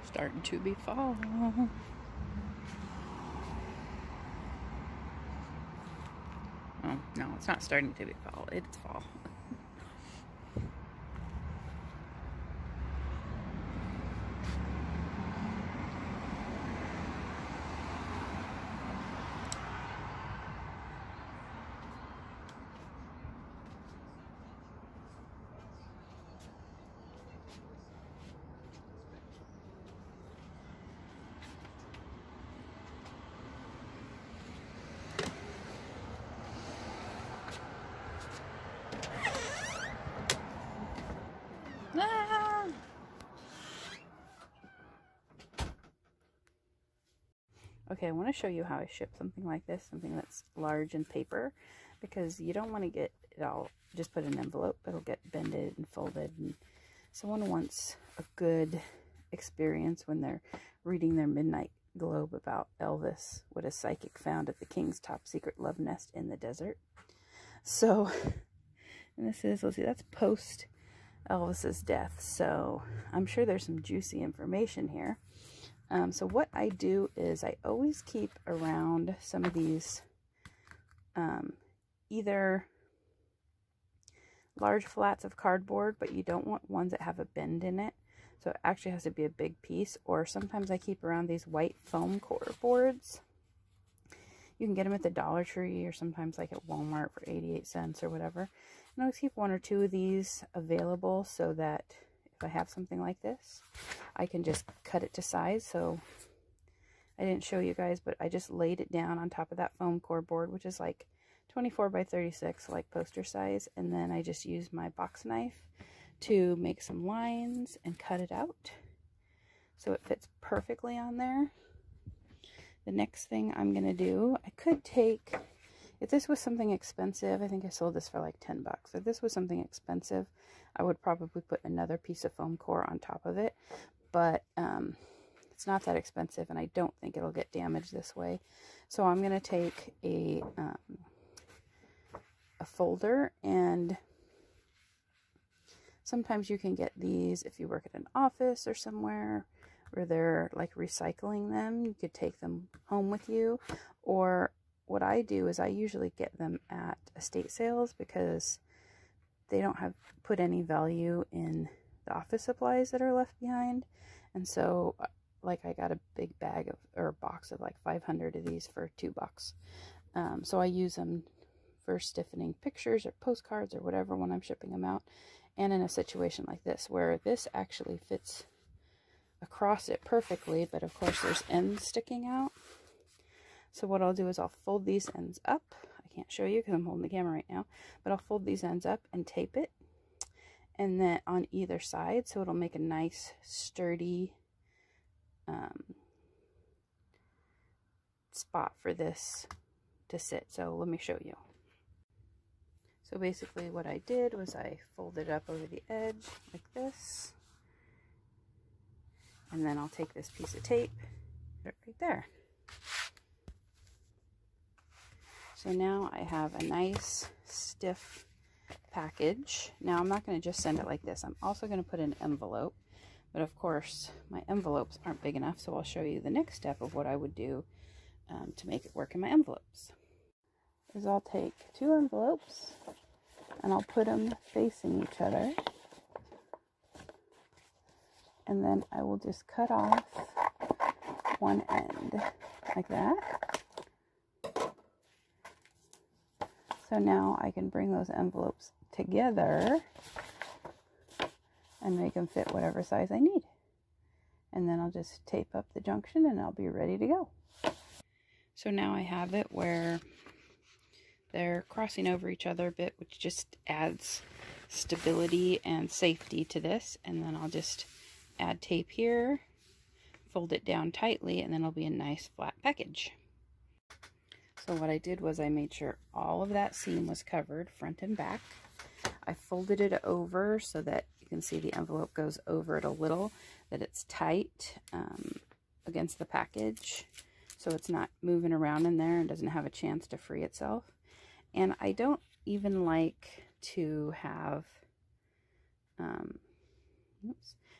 Starting to be fall. Oh, no, it's not starting to be fall. It's fall. Ah! Okay, I want to show you how I ship something like this, something that's large in paper, because you don't want to get it all, just put in an envelope, it'll get bended and folded, and someone wants a good experience when they're reading their midnight globe about Elvis, what a psychic found at the king's top secret love nest in the desert. So, and this is, let's see, that's post Elvis's death, so I'm sure there's some juicy information here. So what I do is I always keep around some of these either large flats of cardboard, but you don't want ones that have a bend in it, so it actually has to be a big piece. Or sometimes I keep around these white foam core boards. You can get them at the Dollar Tree or sometimes like at Walmart for 88 cents or whatever. And I always keep 1 or 2 of these available so that if I have something like this, I can just cut it to size. So I didn't show you guys, but I just laid it down on top of that foam core board, which is like 24 by 36, like poster size. And then I just used my box knife to make some lines and cut it out so it fits perfectly on there. The next thing I'm going to do, I could take, if this was something expensive, I think I sold this for like 10 bucks. If this was something expensive, I would probably put another piece of foam core on top of it. But it's not that expensive, and I don't think it'll get damaged this way. So I'm going to take a folder, and sometimes you can get these if you work at an office or somewhere where they're like recycling them. You could take them home with you, or what I do is I usually get them at estate sales because they don't have put any value in the office supplies that are left behind. And so like I got a big bag of, or a box of like 500 of these for $2. So I use them for stiffening pictures or postcards or whatever when I'm shipping them out. And in a situation like this where this actually fits across it perfectly, but of course there's ends sticking out. So what I'll do is I'll fold these ends up. I can't show you because I'm holding the camera right now, but I'll fold these ends up and tape it, and then on either side, so it'll make a nice sturdy spot for this to sit. So let me show you. So basically what I did was I folded up over the edge like this, and then I'll take this piece of tape, put it right there. So now I have a nice stiff package. Now I'm not going to just send it like this. I'm also going to put an envelope, but of course my envelopes aren't big enough, so I'll show you the next step of what I would do to make it work in my envelopes. Is I'll take 2 envelopes and I'll put them facing each other, and then I will just cut off one end like that. So now I can bring those envelopes together and make them fit whatever size I need. And then I'll just tape up the junction and I'll be ready to go. So now I have it where they're crossing over each other a bit, which just adds stability and safety to this. And then I'll just add tape here, fold it down tightly, and then it'll be a nice flat package. So what I did was I made sure all of that seam was covered, front and back. I folded it over so that you can see the envelope goes over it a little, that it's tight against the package, so it's not moving around in there and doesn't have a chance to free itself. And I don't even like to have,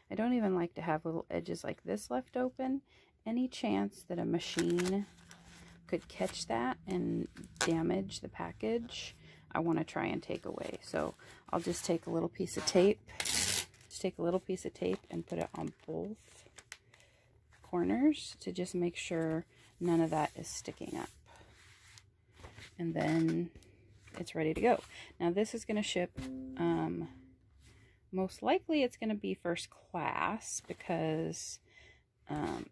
I don't even like to have little edges like this left open. Any chance that a machine could catch that and damage the package, I want to try and take away. So I'll just take a little piece of tape, and put it on both corners to just make sure none of that is sticking up. And then it's ready to go. Now this is going to ship, most likely it's going to be first class because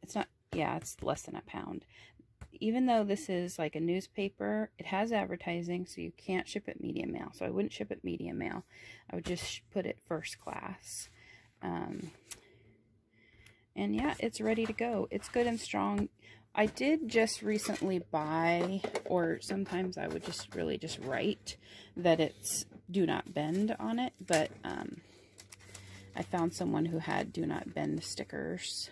it's not, yeah, it's less than a pound. Even though this is like a newspaper, it has advertising, so you can't ship it medium mail. So I wouldn't ship it medium mail. I would just put it first class. And yeah, it's ready to go. It's good and strong. I did just recently buy, or sometimes I would just really just write that it's do not bend on it, but I found someone who had do not bend stickers,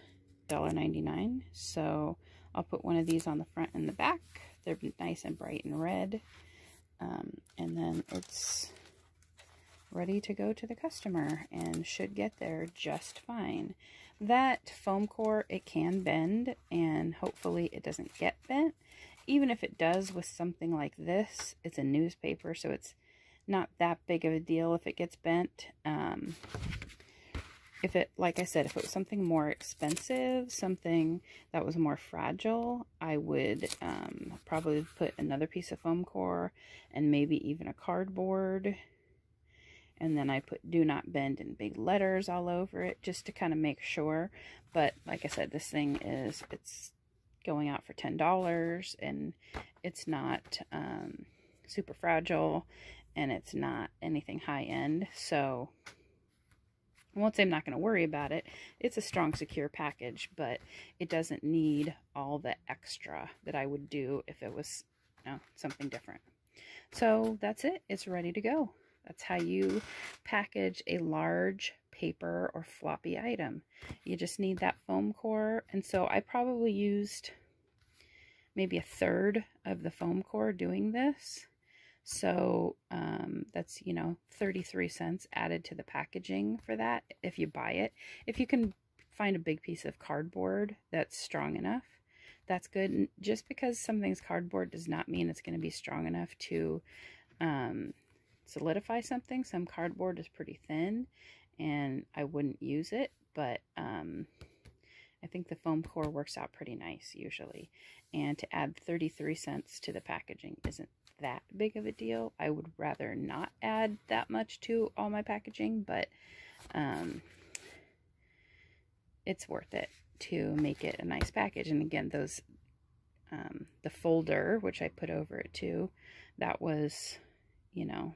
$1.99. So I'll put one of these on the front and the back. They're nice and bright and red. And then it's ready to go to the customer and should get there just fine. That foam core, it can bend, and hopefully it doesn't get bent. Even if it does with something like this, it's a newspaper, so it's not that big of a deal if it gets bent. If it, like I said, if it was something more expensive, something that was more fragile, I would probably put another piece of foam core and maybe even a cardboard. And then I put do not bend in big letters all over it just to kind of make sure. But like I said, this thing is, it's going out for $10 and it's not super fragile and it's not anything high end. So I won't say I'm not going to worry about it. It's a strong, secure package, but it doesn't need all the extra that I would do if it was, you know, something different. So that's it. It's ready to go. That's how you package a large paper or floppy item. You just need that foam core. And so I probably used maybe 1/3 of the foam core doing this. So that's, you know, 33 cents added to the packaging for that if you buy it. If you can find a big piece of cardboard that's strong enough, that's good. And just because something's cardboard does not mean it's going to be strong enough to solidify something. Some cardboard is pretty thin and I wouldn't use it, but I think the foam core works out pretty nice usually. And to add 33 cents to the packaging isn't that big of a deal. I would rather not add that much to all my packaging, but it's worth it to make it a nice package. And again, those the folder, which I put over it too, that was, you know,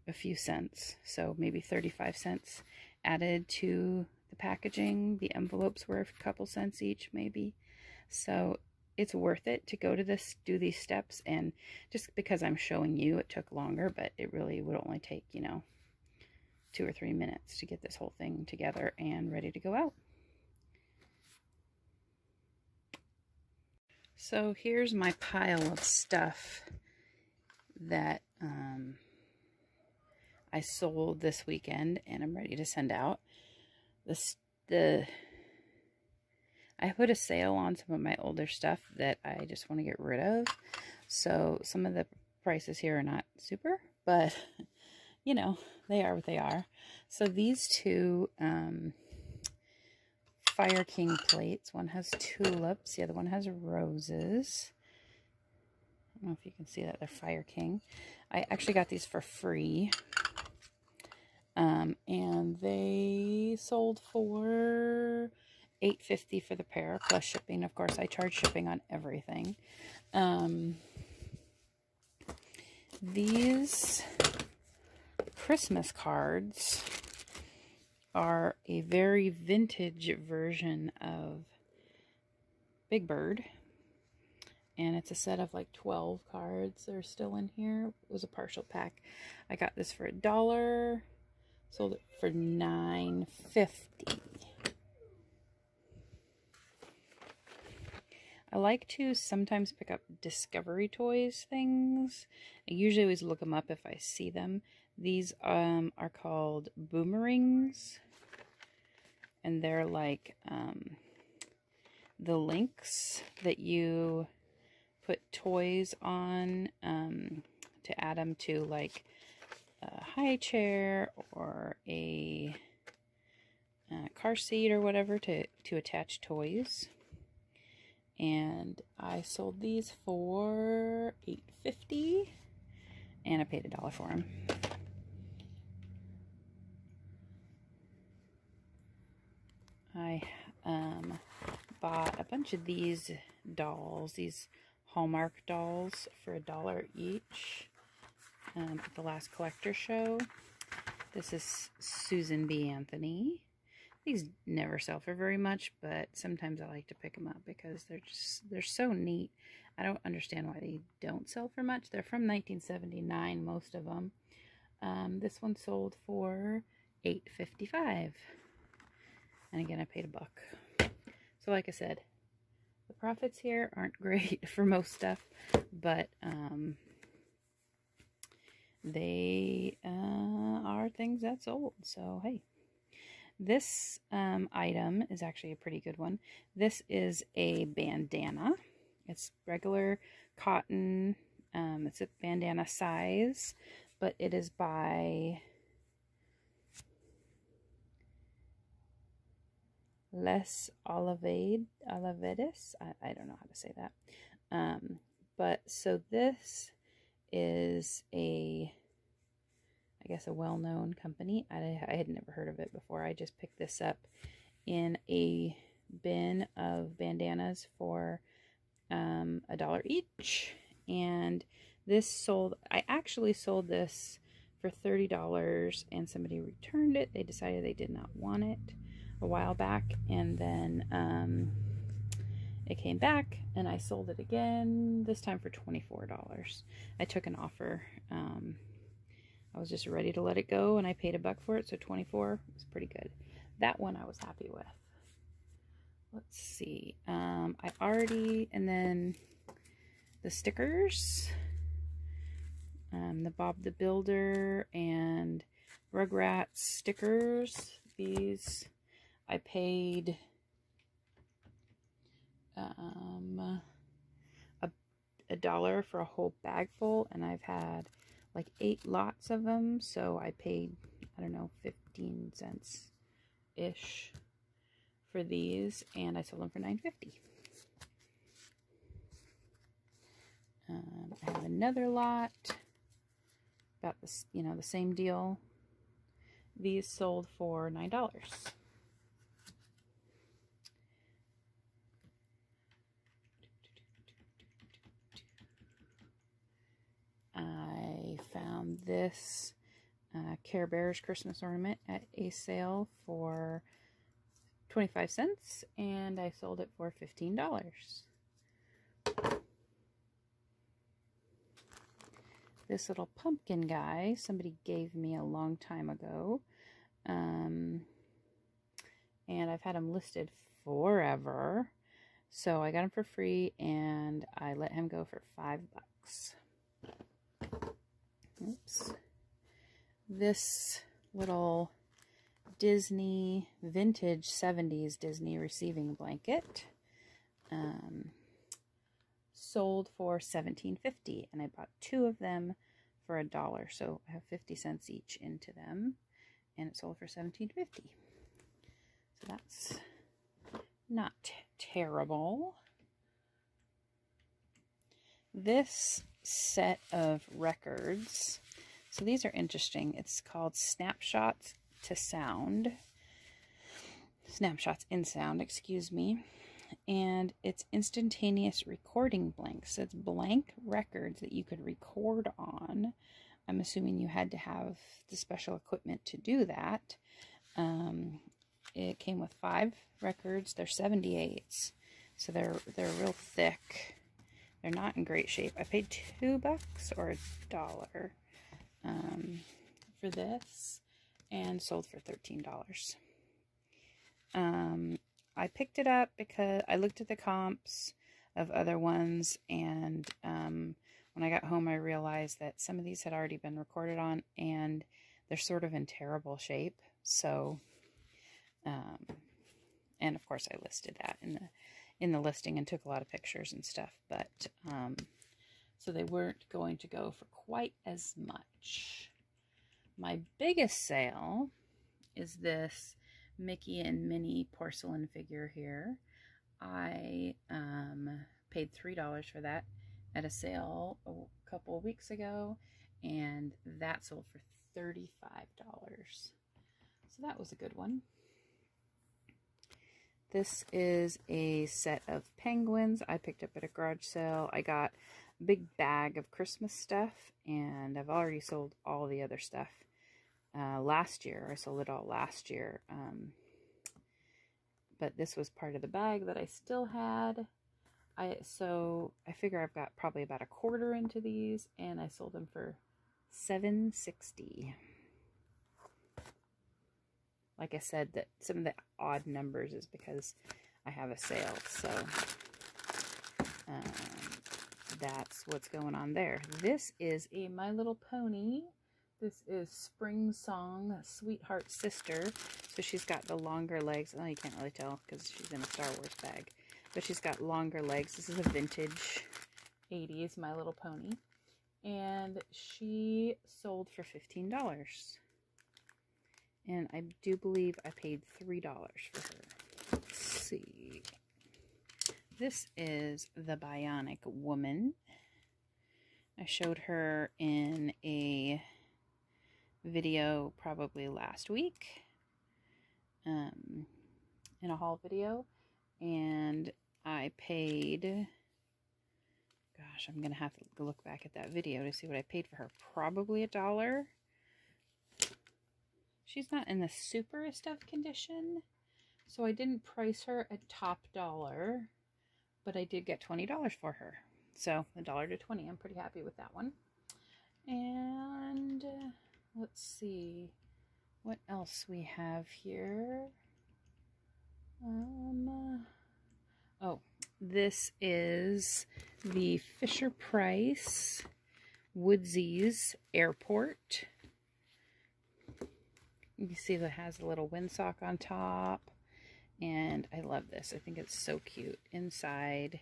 a few cents, so maybe 35 cents added to the packaging. The envelopes were a couple cents each maybe. So it's worth it to go to this, do these steps. And just because I'm showing you, it took longer, but it really would only take, you know, 2 or 3 minutes to get this whole thing together and ready to go out. So here's my pile of stuff that I sold this weekend and I'm ready to send out. I put a sale on some of my older stuff that I just want to get rid of. So some of the prices here are not super, but you know, they are what they are. So these two Fire King plates, one has tulips, the other one has roses. I don't know if you can see that, they're Fire King. I actually got these for free. And they sold for $8.50 for the pair, plus shipping. Of course, I charge shipping on everything. These Christmas cards are a very vintage version of Big Bird. And it's a set of like 12 cards that are still in here. It was a partial pack. I got this for $1. Sold it for $9.50. I like to sometimes pick up Discovery Toys things. I usually always look them up if I see them. These are called boomerangs. and they're like the links that you put toys on to add them to, like a high chair or a car seat or whatever, to attach toys. And I sold these for $8.50, and I paid $1 for them. I bought a bunch of these dolls, these Hallmark dolls, for $1 each at the last collector show. This is Susan B. Anthony. These never sell for very much, but sometimes I like to pick them up because they're so neat. I don't understand why they don't sell for much. They're from 1979, most of them. This one sold for $8.55. And again, I paid $1. So like I said, the profits here aren't great for most stuff, but they are things that sold. So hey, this item is actually a pretty good one. This is a bandana. It's regular cotton. It's a bandana size, but it is by Les Olivedes. I don't know how to say that. But so this is I guess a well-known company. I had never heard of it before. I just picked this up in a bin of bandanas for $1 each. And this sold, I actually sold this for $30 and somebody returned it. They decided they did not want it a while back, and then it came back and I sold it again, this time for $24. I took an offer. I was just ready to let it go, and I paid $1 for it, so $24 was pretty good. That one I was happy with. Let's see. And then the stickers, the Bob the Builder and Rugrats stickers. These I paid $1 for a whole bag full, and I've had like 8 lots of them, so I paid, I don't know, 15 cents ish for these, and I sold them for $9.50. I have another lot, about this, the same deal. These sold for $9. I found this Care Bears Christmas ornament at a sale for 25 cents, and I sold it for $15. This little pumpkin guy somebody gave me a long time ago, and I've had him listed forever, so I got him for free and I let him go for $5. Oops. This little Disney, vintage 70s Disney receiving blanket sold for $17.50, and I bought 2 of them for $1, so I have 50 cents each into them, and it sold for $17.50. So that's not terrible. This set of records, so these are interesting. It's called Snapshots in Sound, excuse me. And it's instantaneous recording blanks. So it's blank records that you could record on. I'm assuming you had to have the special equipment to do that. It came with 5 records. They're 78s, so they're real thick. They're not in great shape. I paid $2 or $1 for this, and sold for $13. I picked it up because I looked at the comps of other ones, and when I got home I realized that some of these had already been recorded on, and they're sort of in terrible shape. So And of course I listed that in the listing and took a lot of pictures and stuff, but so they weren't going to go for quite as much. My biggest sale is this Mickey and Minnie porcelain figure here. I paid $3 for that at a sale a couple of weeks ago, and that sold for $35. So that was a good one. This is a set of penguins I picked up at a garage sale. I got a big bag of Christmas stuff, and I've already sold all the other stuff last year. I sold it all last year. But this was part of the bag that I still had. So I figure I've got probably about a quarter into these, and I sold them for $7.60. Like I said, that some of the odd numbers is because I have a sale, so that's what's going on there. This is a My Little Pony. This is Spring Song, Sweetheart Sister. So she's got the longer legs. Oh, you can't really tell because she's in a Star Wars bag. But she's got longer legs. This is a vintage 80s My Little Pony. And she sold for $15. And I do believe I paid $3 for her. Let's see. This is the Bionic Woman. I showed her in a video probably last week. In a haul video. And I paid... Gosh, I'm going to have to look back at that video to see what I paid for her. Probably $1. She's not in the superest of condition, so I didn't price her at top dollar, but I did get $20 for her. So $1 to $20. I'm pretty happy with that one. And let's see what else we have here. Oh, this is the Fisher-Price Woodsies Airport. You can see that it has a little windsock on top, and I love this. I think it's so cute. Inside,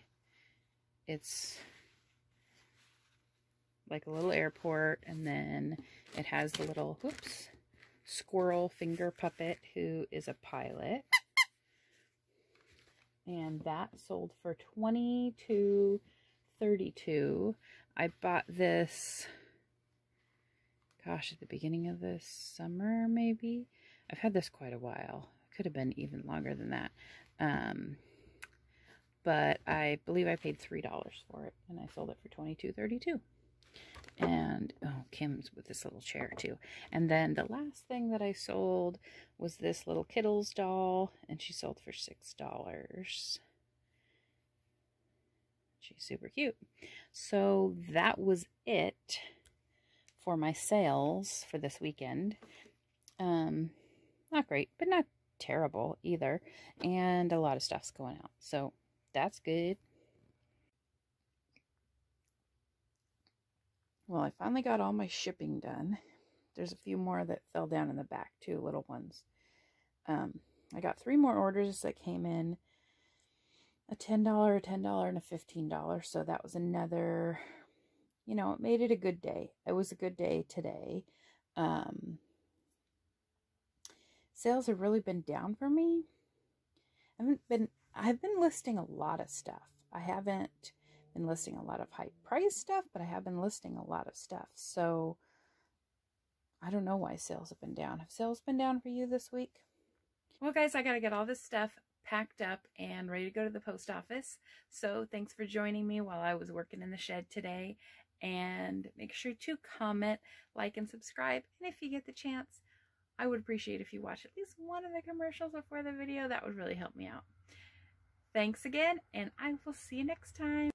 it's like a little airport, and then it has the little, whoops, squirrel finger puppet who is a pilot. And that sold for $22.32. I bought this, gosh, at the beginning of the summer, maybe. I've had this quite a while. It could have been even longer than that. But I believe I paid $3 for it, and I sold it for $22.32. And, oh, Kim's with this little chair, too. And then the last thing that I sold was this little Kittles doll, and she sold for $6. She's super cute. So that was it for my sales for this weekend. Not great, but not terrible either. And a lot of stuff's going out. So that's good. Well, I finally got all my shipping done. There's a few more that fell down in the back too, little ones. I got 3 more orders that came in. A $10, a $10, and a $15. So that was another, you know, it made it a good day. It was a good day today. Sales have really been down for me. I've been listing a lot of stuff. I haven't been listing a lot of high price stuff, but I have been listing a lot of stuff. So I don't know why sales have been down. Have sales been down for you this week? Well, guys, I got to get all this stuff packed up and ready to go to the post office. So thanks for joining me while I was working in the shed today. And make sure to comment, like, and subscribe. And if you get the chance, I would appreciate if you watch at least one of the commercials before the video. That would really help me out. Thanks again, and I will see you next time.